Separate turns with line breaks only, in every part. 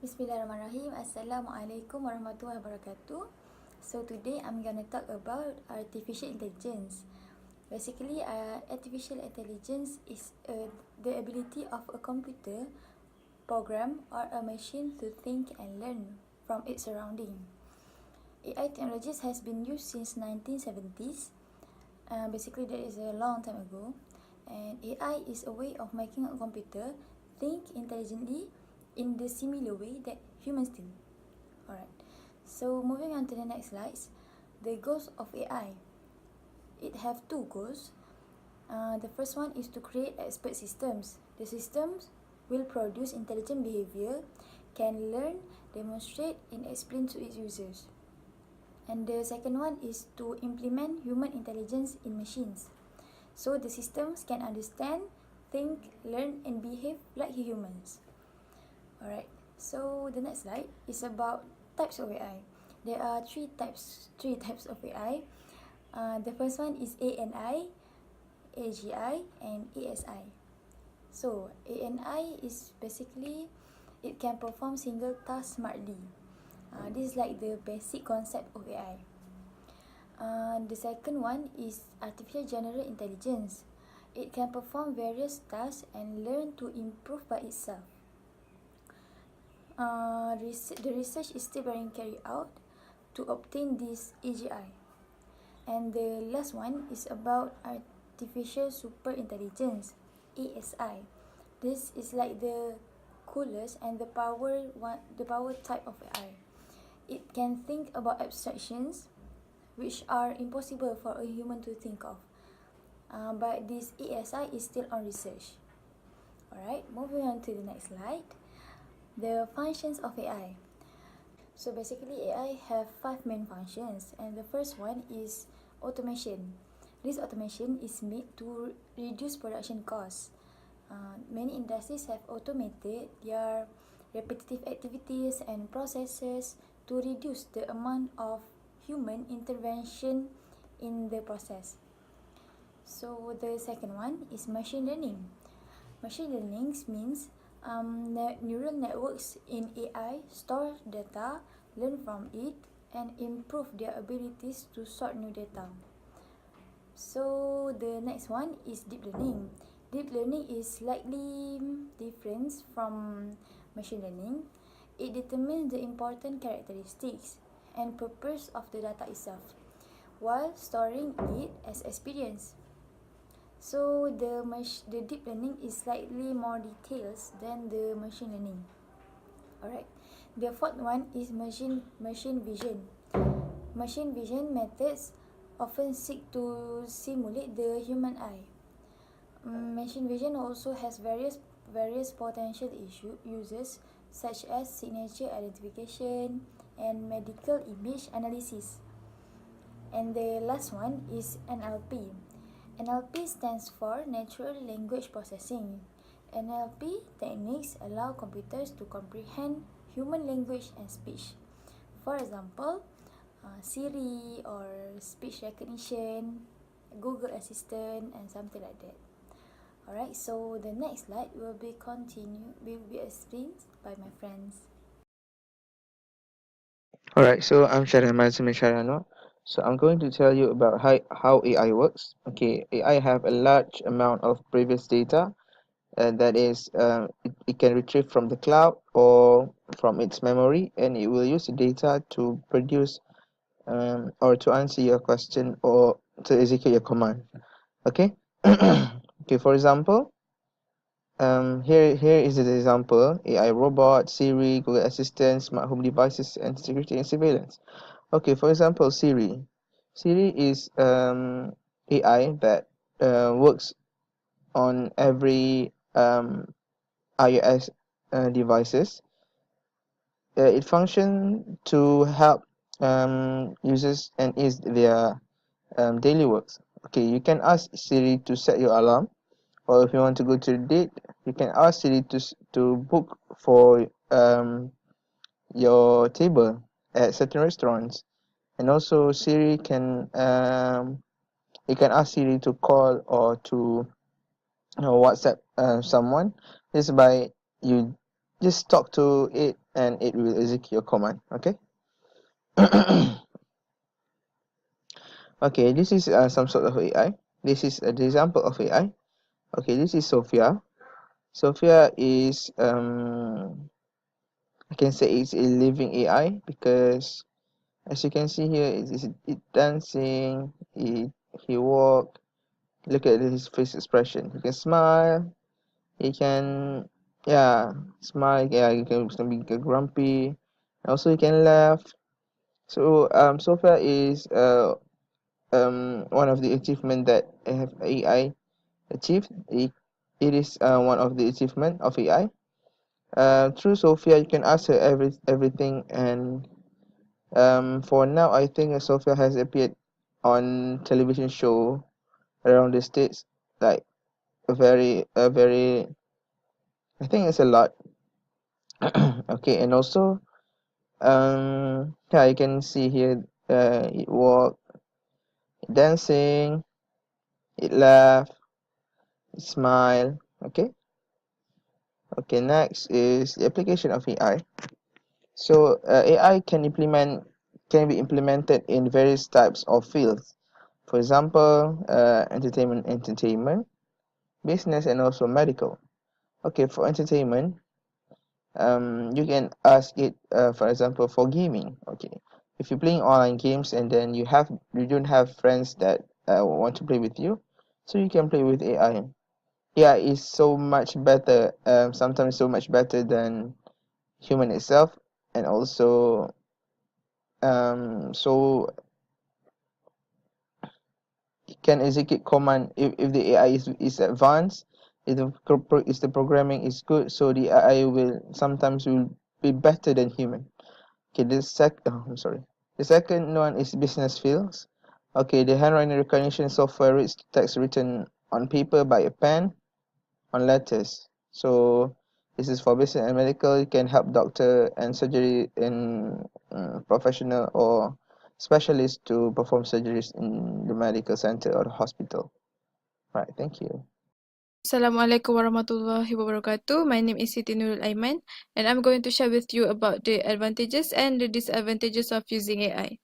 Bismillahirrahmanirrahim. Assalamualaikum warahmatullahi wabarakatuh. So today I'm gonna talk about artificial intelligence. Basically, artificial intelligence is the ability of a computer, program, or a machine to think and learn from its surrounding. AI technologies has been used since 1970s. Basically, that is a long time ago. And AI is a way of making a computer think intelligently in the similar way that humans think. Alright, so moving on to the next slides. The goals of AI. It have two goals. The first one is to create expert systems. The systems will produce intelligent behavior, can learn, demonstrate, and explain to its users. And the second one is to implement human intelligence in machines. So the systems can understand, think, learn, and behave like humans. Alright, so the next slide is about types of AI. There are three types of AI. The first one is ANI, AGI, and ASI. So ANI is basically it can perform single task smartly. This is like the basic concept of AI. The second one is artificial general intelligence. It can perform various tasks and learn to improve by itself. The research is still being carried out to obtain this AGI. And the last one is about artificial super intelligence, ASI. This is like the coolest and the power type of AI. It can think about abstractions which are impossible for a human to think of. But this ASI is still on research. Alright, moving on to the next slide. The functions of AI. So basically AI have 5 main functions, and the first one is automation. This automation is made to reduce production costs. Many industries have automated their repetitive activities and processes to reduce the amount of human intervention in the process. So the second one is machine learning. Machine learning means neural networks in AI store data, learn from it, and improve their abilities to sort new data. So the next one is deep learning. Deep learning is slightly different from machine learning. It determines the important characteristics and purpose of the data itself, while storing it as experience. So the deep learning is slightly more details than the machine learning. Alright, the fourth one is machine vision. Machine vision methods often seek to simulate the human eye. Machine vision also has various potential uses such as signature identification and medical image analysis. And the last one is NLP. NLP stands for Natural Language Processing. NLP techniques allow computers to comprehend human language and speech. For example, Siri or speech recognition, Google Assistant, and something like that. Alright, so the next slide will be explained by my friends.
Alright, so I'm Shahril. So I'm going to tell you about how AI works. Okay, AI have a large amount of previous data, and that is it can retrieve from the cloud or from its memory, and it will use the data to produce or to answer your question or to execute your command. Okay. Okay, for example, here is an example: AI robot, Siri, Google Assistant, smart home devices, and security and surveillance. Okay, for example, Siri. Siri is AI that works on every iOS devices. It functions to help users and is their daily works. Okay, you can ask Siri to set your alarm, or if you want to go to the date, you can ask Siri to book for your table at certain restaurants. And also Siri can you can ask Siri to call or to WhatsApp someone. This is by you just talk to it and it will execute your command. Okay. Okay, this is some sort of AI. This is an example of AI. Okay, this is Sophia. Sophia is I can say it's a living AI because as you can see here, it dancing, he walk. Look at his face expression. He can smile. He can, yeah, smile. Yeah, he can be grumpy. Also, he can laugh. So, Sophia is one of the achievement that have AI achieved. It is one of the achievement of AI. Through Sophia, you can ask her everything, and for now, I think Sophia has appeared on television show around the states, like a very. I think it's a lot. Okay, and also, yeah, you can see here, it walk, dancing, it laugh, it smile. Okay. Okay, next is the application of AI. So AI can be implemented in various types of fields. For example, entertainment, business, and also medical. Okay, for entertainment, you can ask it, for example, for gaming. Okay, if you're playing online games and then you don't have friends that want to play with you, so you can play with AI. AI is so much better, sometimes so much better than human itself, and also so it can execute command if the AI is advanced, if the programming is good, so the AI will be better than human. Okay, I'm sorry. The second one is business fields. Okay, the handwriting recognition software reads text written on paper by a pen on letters. So this is for business and medical. It can help doctor and surgery in professional or specialists to perform surgeries in the medical center or the hospital. Right, thank you.
Assalamualaikum warahmatullahi wabarakatuh. My name is Siti Nurul Aiman, and I'm going to share with you about the advantages and the disadvantages of using AI.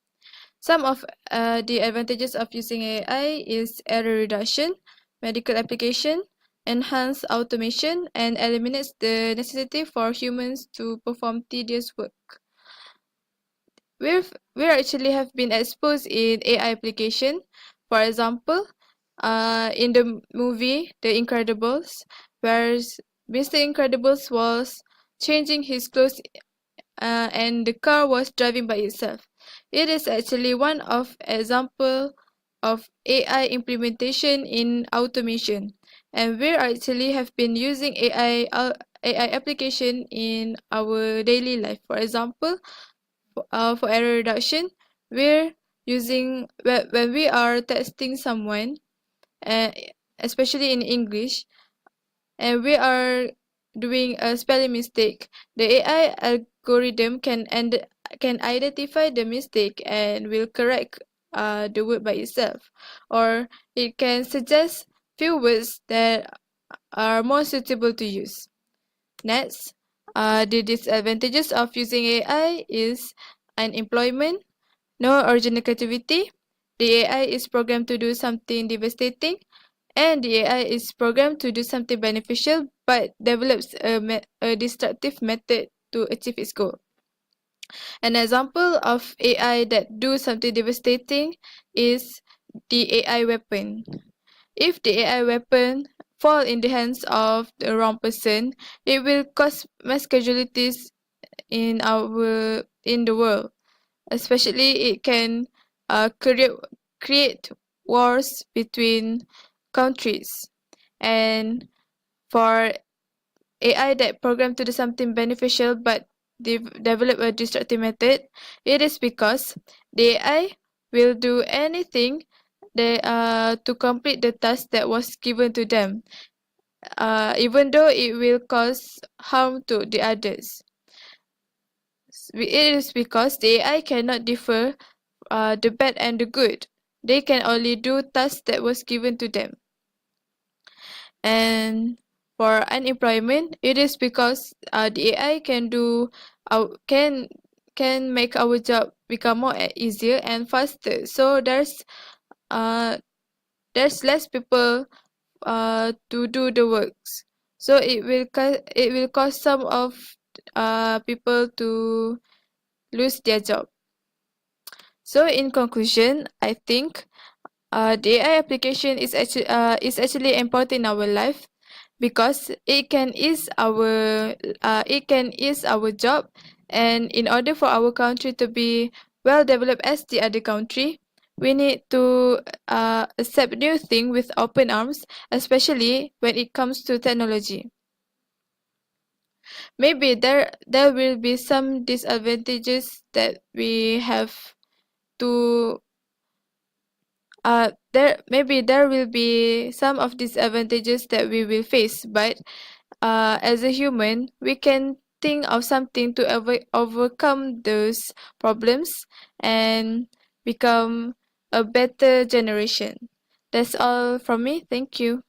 Some of the advantages of using AI is error reduction, medical application, enhanced automation, and eliminates the necessity for humans to perform tedious work. We actually have been exposed in AI application. For example, in the movie The Incredibles, where Mr. Incredibles was changing his clothes and the car was driving by itself. It is actually one of example of AI implementation in automation, and we actually have been using AI application in our daily life. For example, for error reduction, we're using when we are testing someone, uh, especially in English, and we are doing a spelling mistake. The AI algorithm can identify the mistake and will correct the word by itself, or it can suggest few words that are more suitable to use. Next, the disadvantages of using AI is unemployment, no original creativity. The AI is programmed to do something devastating, and the AI is programmed to do something beneficial but develops a destructive method to achieve its goal. An example of AI that do something devastating is the AI weapon. If the AI weapon fall in the hands of the wrong person, it will cause mass casualties in the world. Especially, it can create wars between countries. And for AI that programmed to do something beneficial but develop a destructive method, it is because the AI will do anything to complete the task that was given to them, even though it will cause harm to the others. It is because the AI cannot differ the bad and the good. They can only do tasks that was given to them. And for unemployment, it is because the AI can make our job become more easier and faster. So there's less people to do the works. So it will cause some of people to lose their job. So in conclusion, I think the AI application is actually important in our life because it can ease our job, and in order for our country to be well developed as the other country, we need to accept new thing with open arms, especially when it comes to technology. Maybe there will be some disadvantages that we have to there will be some of disadvantages that we will face, but as a human we can think of something to overcome those problems and become a better generation. That's all from me. Thank you.